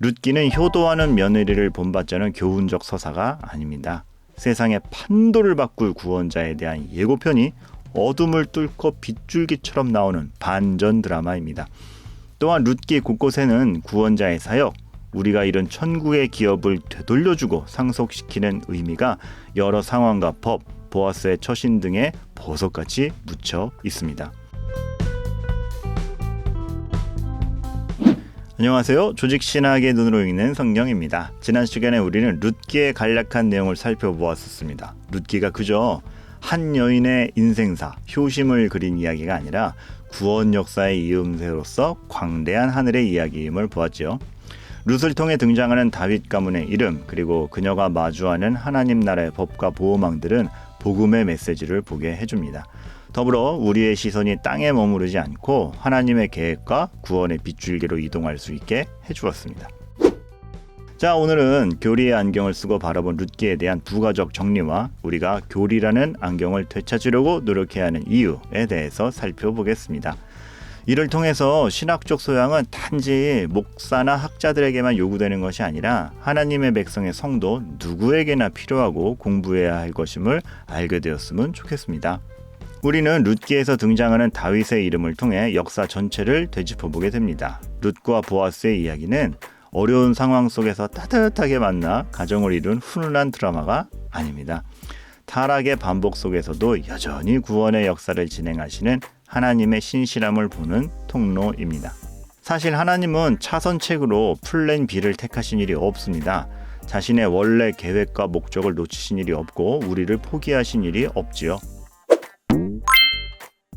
룻기는 효도하는 며느리를 본받자는 교훈적 서사가 아닙니다. 세상의 판도를 바꿀 구원자에 대한 예고편이 어둠을 뚫고 빗줄기처럼 나오는 반전 드라마입니다. 또한 룻기 곳곳에는 구원자의 사역, 우리가 이룬 천국의 기업을 되돌려주고 상속시키는 의미가 여러 상황과 법, 보아스의 처신 등에 보석같이 묻혀 있습니다. 안녕하세요. 조직신학의 눈으로 읽는 성경입니다. 지난 시간에 우리는 룻기의 간략한 내용을 살펴보았었습니다. 룻기가 그저 한 여인의 인생사, 효심을 그린 이야기가 아니라 구원 역사의 이음새로서 광대한 하늘의 이야기임을 보았지요. 룻을 통해 등장하는 다윗 가문의 이름, 그리고 그녀가 마주하는 하나님 나라의 법과 보호망들은 복음의 메시지를 보게 해줍니다. 더불어 우리의 시선이 땅에 머무르지 않고 하나님의 계획과 구원의 빗줄기로 이동할 수 있게 해주었습니다. 자, 오늘은 교리의 안경을 쓰고 바라본 룻기에 대한 부가적 정리와 우리가 교리라는 안경을 되찾으려고 노력해야 하는 이유에 대해서 살펴보겠습니다. 이를 통해서 신학적 소양은 단지 목사나 학자들에게만 요구되는 것이 아니라 하나님의 백성의 성도 누구에게나 필요하고 공부해야 할 것임을 알게 되었으면 좋겠습니다. 우리는 룻기에서 등장하는 다윗의 이름을 통해 역사 전체를 되짚어보게 됩니다. 룻과 보아스의 이야기는 어려운 상황 속에서 따뜻하게 만나 가정을 이룬 훈훈한 드라마가 아닙니다. 타락의 반복 속에서도 여전히 구원의 역사를 진행하시는 하나님의 신실함을 보는 통로입니다. 사실 하나님은 차선책으로 플랜 B를 택하신 일이 없습니다. 자신의 원래 계획과 목적을 놓치신 일이 없고 우리를 포기하신 일이 없지요.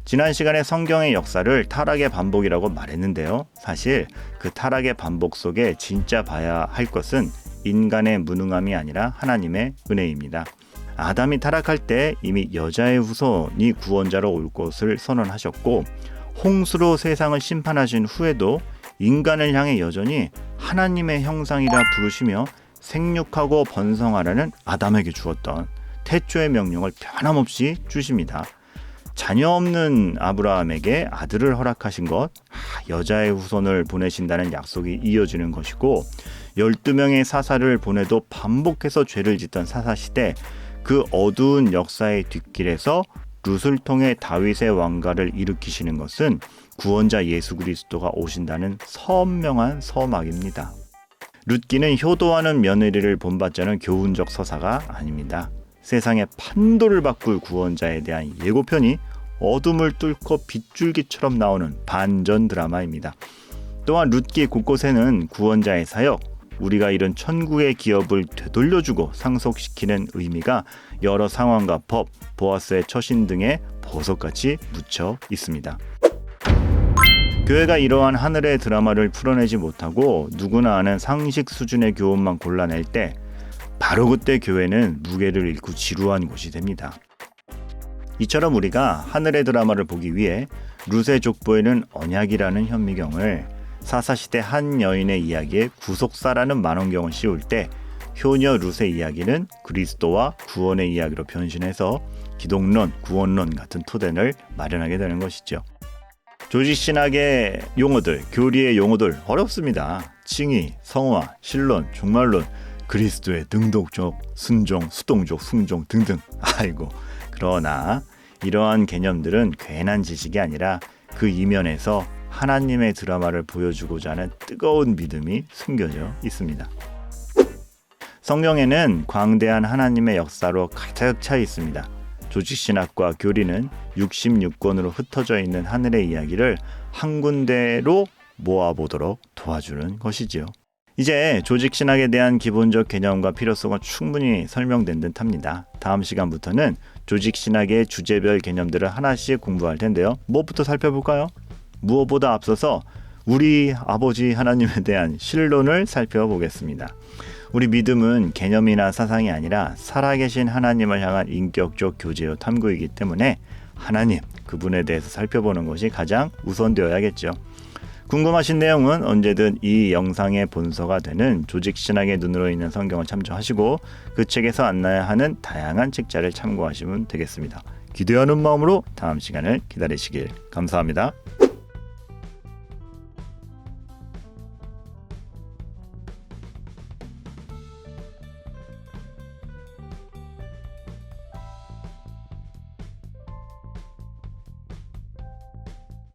지난 시간에 성경의 역사를 타락의 반복이라고 말했는데요. 사실 그 타락의 반복 속에 진짜 봐야 할 것은 인간의 무능함이 아니라 하나님의 은혜입니다. 아담이 타락할 때 이미 여자의 후손이 구원자로 올 것을 선언하셨고, 홍수로 세상을 심판하신 후에도 인간을 향해 여전히 하나님의 형상이라 부르시며 생육하고 번성하라는 아담에게 주었던 태초의 명령을 변함없이 주십니다. 자녀 없는 아브라함에게 아들을 허락하신 것, 여자의 후손을 보내신다는 약속이 이어지는 것이고, 12명의 사사를 보내도 반복해서 죄를 짓던 사사시대, 그 어두운 역사의 뒷길에서 룻을 통해 다윗의 왕가를 일으키시는 것은 구원자 예수 그리스도가 오신다는 선명한 서막입니다. 룻기는 효도하는 며느리를 본받자는 교훈적 서사가 아닙니다. 세상의 판도를 바꿀 구원자에 대한 예고편이 어둠을 뚫고 빗줄기처럼 나오는 반전 드라마입니다. 또한 룻기 곳곳에는 구원자의 사역, 우리가 이룬 천국의 기업을 되돌려주고 상속시키는 의미가 여러 상황과 법, 보아스의 처신 등에 보석같이 묻혀 있습니다. 교회가 이러한 하늘의 드라마를 풀어내지 못하고 누구나 아는 상식 수준의 교훈만 골라낼 때 바로 그때 교회는 무게를 잃고 지루한 곳이 됩니다. 이처럼 우리가 하늘의 드라마를 보기 위해 룻의 족보에는 언약이라는 현미경을, 사사시대 한 여인의 이야기에 구속사라는 만원경을 씌울 때 효녀 룻의 이야기는 그리스도와 구원의 이야기로 변신해서 기독론, 구원론 같은 토대를 마련하게 되는 것이죠. 조직신학의 용어들, 교리의 용어들 어렵습니다. 칭의, 성화, 신론, 종말론, 그리스도의 능동적, 순종, 수동적, 순종 등등. 아이고, 그러나 이러한 개념들은 괜한 지식이 아니라 그 이면에서 하나님의 드라마를 보여주고자 하는 뜨거운 믿음이 숨겨져 있습니다. 성경에는 광대한 하나님의 역사로 가득 차 있습니다. 조직신학과 교리는 66권으로 흩어져 있는 하늘의 이야기를 한 군데로 모아보도록 도와주는 것이지요. 이제 조직신학에 대한 기본적 개념과 필요성은 충분히 설명된 듯합니다. 다음 시간부터는 조직신학의 주제별 개념들을 하나씩 공부할 텐데요. 무엇부터 살펴볼까요? 무엇보다 앞서서 우리 아버지 하나님에 대한 신론을 살펴보겠습니다. 우리 믿음은 개념이나 사상이 아니라 살아계신 하나님을 향한 인격적 교제와 탐구이기 때문에 하나님, 그분에 대해서 살펴보는 것이 가장 우선되어야겠죠. 궁금하신 내용은 언제든 이 영상의 본서가 되는 조직신학의 눈으로 읽는 성경을 참조하시고 그 책에서 안내하는 다양한 책자를 참고하시면 되겠습니다. 기대하는 마음으로 다음 시간을 기다리시길 감사합니다.